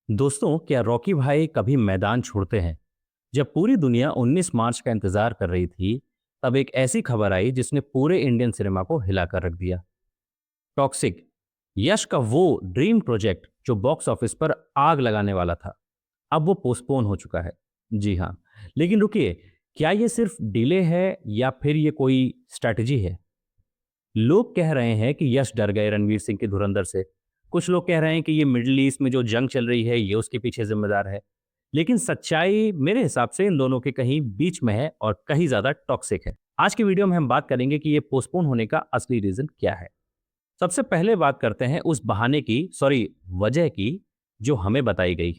दोस्तों, क्या रॉकी भाई कभी मैदान छोड़ते हैं? जब पूरी दुनिया 19 मार्च का इंतजार कर रही थी, तब एक ऐसी खबर आई जिसने पूरे इंडियन सिनेमा को हिलाकर रख दिया। टॉक्सिक, यश का वो ड्रीम प्रोजेक्ट जो बॉक्स ऑफिस पर आग लगाने वाला था, अब वो पोस्टपोन हो चुका है। जी हाँ, लेकिन रुकिए, क्या ये सिर्फ डिले है या फिर ये कोई स्ट्रैटेजी है? लोग कह रहे हैं कि यश डर गए रणवीर सिंह की धुरंधर से। कुछ लोग कह रहे हैं कि ये मिडिल ईस्ट में जो जंग चल रही है ये उसके पीछे जिम्मेदार है। लेकिन सच्चाई मेरे हिसाब से इन दोनों के कहीं बीच में है और कहीं ज्यादा टॉक्सिक है। आज की वीडियो में हम बात करेंगे कि ये पोस्टपोन होने का असली रीजन क्या है। सबसे पहले बात करते हैं उस बहाने की, सॉरी, वजह की, जो हमें बताई गई।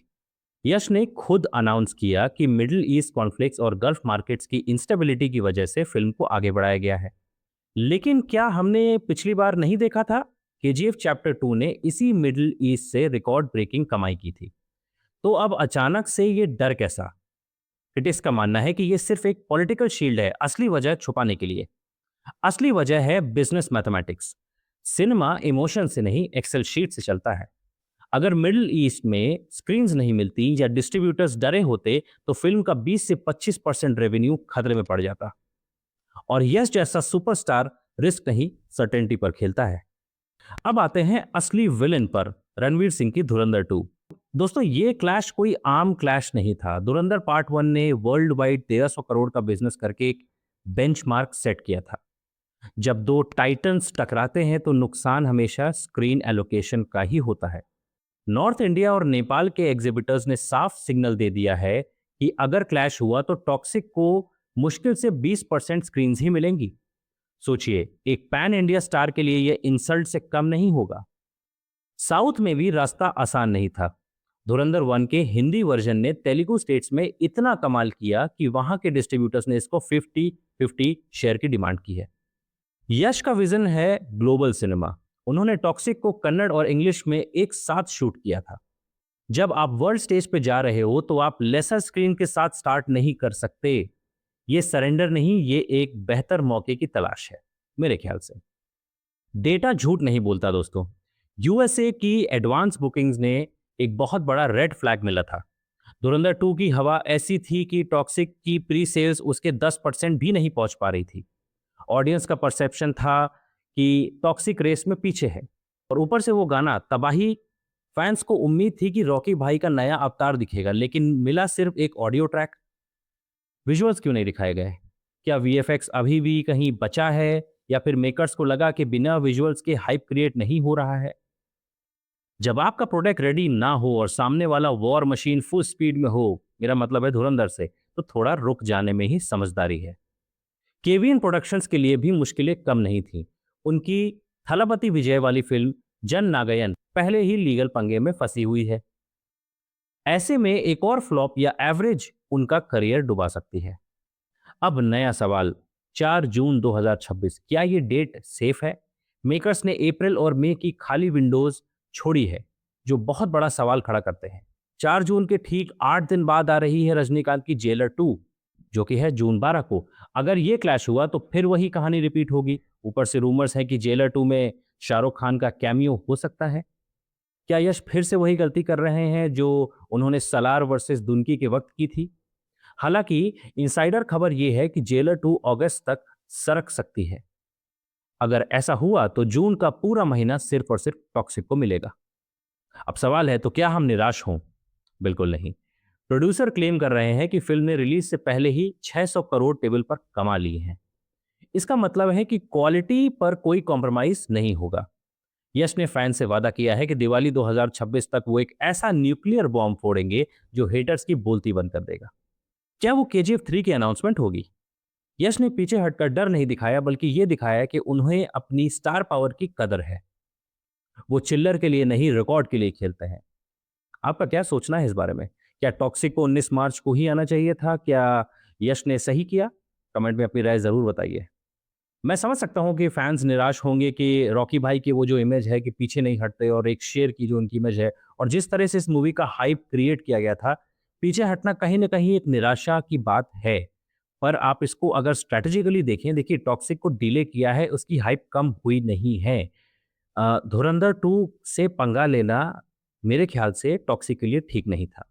यश ने खुद अनाउंस किया कि मिडिल ईस्ट कॉन्फ्लिक्ट्स और गल्फ मार्केट्स की इंस्टेबिलिटी की वजह से फिल्म को आगे बढ़ाया गया है। लेकिन क्या हमने पिछली बार नहीं देखा था? केजीएफ चैप्टर 2 ने इसी मिडिल ईस्ट से रिकॉर्ड ब्रेकिंग कमाई की थी। तो अब अचानक से ये डर कैसा? क्रिटिक्स का मानना है कि ये सिर्फ एक पॉलिटिकल शील्ड है, असली वजह छुपाने के लिए। असली वजह है बिजनेस मैथमेटिक्स। सिनेमा इमोशन से नहीं, एक्सेल शीट से चलता है। अगर मिडिल ईस्ट में स्क्रीन्स नहीं मिलती या डिस्ट्रीब्यूटर्स डरे होते तो फिल्म का 20 से 25% रेवेन्यू खतरे में पड़ जाता। और यश जैसा सुपरस्टार रिस्क नहीं, सर्टेनिटी पर खेलता है। अब आते हैं असली विलेन पर, रणवीर सिंह की धुरंधर 2। दोस्तों, ये क्लैश कोई आम क्लैश नहीं था। धुरंधर पार्ट 1 ने वर्ल्ड वाइड 1300 करोड़ का बिजनेस करके एक बेंचमार्क सेट किया था। जब दो टाइटन्स टकराते हैं तो नुकसान हमेशा स्क्रीन एलोकेशन का ही होता है। नॉर्थ इंडिया और नेपाल के एग्जिबिटर्स ने साफ सिग्नल दे दिया है कि अगर क्लैश हुआ तो टॉक्सिक को मुश्किल से 20% स्क्रीन ही मिलेंगी। सोचिए, एक पैन इंडिया स्टार के लिए यह इंसल्ट से कम नहीं होगा। साउथ में भी रास्ता आसान नहीं था। धुरंधर 1 के हिंदी वर्जन ने तेलुगु स्टेट्स में इतना कमाल किया कि वहां के डिस्ट्रीब्यूटर्स ने इसको 50-50 शेयर की डिमांड की है। यश का विजन है ग्लोबल सिनेमा। उन्होंने टॉक्सिक को कन्नड़ और इंग्लिश में एक साथ शूट किया था। जब आप वर्ल्ड स्टेज पे जा रहे हो तो आप लेसर स्क्रीन के साथ स्टार्ट नहीं कर सकते। ये सरेंडर नहीं, ये एक बेहतर मौके की तलाश है, मेरे ख्याल से। डेटा झूठ नहीं बोलता दोस्तों। यूएसए की एडवांस बुकिंग्स ने एक बहुत बड़ा रेड फ्लैग मिला था। धुरंधर 2 की हवा ऐसी थी कि टॉक्सिक की प्री सेल्स उसके 10% भी नहीं पहुंच पा रही थी। ऑडियंस का परसेप्शन था कि टॉक्सिक रेस में पीछे है। और ऊपर से वो गाना तबाही। फैंस को उम्मीद थी कि रॉकी भाई का नया अवतार दिखेगा, लेकिन मिला सिर्फ एक ऑडियो ट्रैक। विजुअल्स क्यों नहीं दिखाए गए? क्या वीएफएक्स अभी भी कहीं बचा है, या फिर मेकर्स को लगा कि बिना विजुअल्स के हाइप क्रिएट नहीं हो रहा है? जब आपका प्रोडक्ट रेडी ना हो और सामने वाला वॉर मशीन फुल स्पीड में हो, मेरा मतलब है धुरंधर से, तो थोड़ा रुक जाने में ही समझदारी है। केवीएन प्रोडक्शंस के लिए भी मुश्किलें कम नहीं थीं। उनकी थलपति विजय वाली फिल्म जन नागयन पहले ही लीगल पंगे में फंसी हुई है। ऐसे में एक और फ्लॉप या एवरेज उनका करियर डुबा सकती है। अब नया सवाल, 4 जून 2026, क्या ये डेट सेफ है? मेकर्स ने अप्रैल और मई की खाली विंडोज छोड़ी है, जो बहुत बड़ा सवाल खड़ा करते हैं। 4 जून के ठीक 8 दिन बाद आ रही है रजनीकांत की जेलर 2, जो कि है जून 12 को। अगर ये क्लैश हुआ तो फिर वही कहानी रिपीट होगी। ऊपर से रूमर्स हैं कि जेलर 2 में शाहरुख खान का कैमियो हो सकता है। क्या यश फिर से वही गलती कर रहे हैं जो उन्होंने सलार वर्सेस दुनकी के वक्त की थी? हालांकि इनसाइडर खबर यह है कि जेलर 2 अगस्त तक सरक सकती है। अगर ऐसा हुआ तो जून का पूरा महीना सिर्फ और सिर्फ टॉक्सिक को मिलेगा। अब सवाल है, तो क्या हम निराश हों? बिल्कुल नहीं। प्रोड्यूसर क्लेम कर रहे हैं कि फिल्म ने रिलीज से पहले ही 600 करोड़ टेबल पर कमा ली है। इसका मतलब है कि क्वालिटी पर कोई कॉम्प्रोमाइज नहीं होगा। यश ने फैन से वादा किया है कि दिवाली 2026 तक वो एक ऐसा न्यूक्लियर बॉम्ब फोड़ेंगे जो हेटर्स की बोलती बंद कर देगा। क्या वो केजीएफ 3 की अनाउंसमेंट होगी? यश ने पीछे हटकर डर नहीं दिखाया, बल्कि ये दिखाया कि उन्हें अपनी स्टार पावर की कदर है। वो चिल्लर के लिए नहीं, रिकॉर्ड के लिए खेलते हैं। आपका क्या सोचना है इस बारे में? क्या टॉक्सिक को 19 मार्च को ही आना चाहिए था? क्या यश ने सही किया? कमेंट में अपनी राय जरूर बताइए। मैं समझ सकता हूँ कि फैंस निराश होंगे कि रॉकी भाई की वो जो इमेज है कि पीछे नहीं हटते, और एक शेर की जो उनकी इमेज है, और जिस तरह से इस मूवी का हाइप क्रिएट किया गया था, पीछे हटना कहीं ना कहीं एक निराशा की बात है। पर आप इसको अगर स्ट्रेटेजिकली देखें, देखिए टॉक्सिक को डिले किया है, उसकी हाइप कम हुई नहीं है। धुरंधर 2 से पंगा लेना मेरे ख्याल से टॉक्सिक के लिए ठीक नहीं था।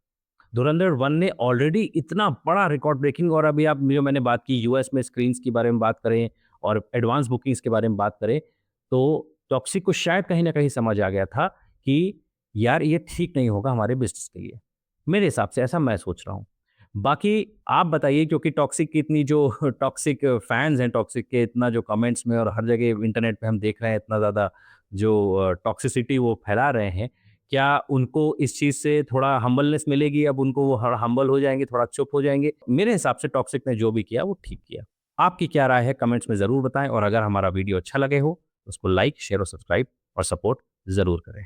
धुरंधर 1 ने ऑलरेडी इतना बड़ा रिकॉर्ड ब्रेकिंग, और अभी आप जो मैंने बात की यूएस में स्क्रीन्स के बारे में बात करें और एडवांस बुकिंग्स के बारे में बात करें, तो टॉक्सिक को शायद कहीं न कहीं समझ आ गया था कि यार ये ठीक नहीं होगा हमारे बिज़नेस के लिए। मेरे हिसाब से ऐसा मैं सोच रहा हूँ। बाकी आप बताइए, क्योंकि टॉक्सिक की इतनी जो टॉक्सिक फैन्स हैं, टॉक्सिक के इतना जो कमेंट्स में और हर जगह इंटरनेट पे हम देख रहे हैं इतना ज़्यादा जो टॉक्सिसिटी वो फैला रहे हैं, क्या उनको इस चीज़ से थोड़ा हम्बलनेस मिलेगी? अब उनको वो ह हम्बल हो जाएँगे, थोड़ा चुप हो जाएँगे? मेरे हिसाब से टॉक्सिक ने जो भी किया वो ठीक किया। आपकी क्या राय है कमेंट्स में ज़रूर बताएँ, और अगर हमारा वीडियो अच्छा लगे हो, तो उसको लाइक, शेयर और सब्सक्राइब और सपोर्ट ज़रूर करें।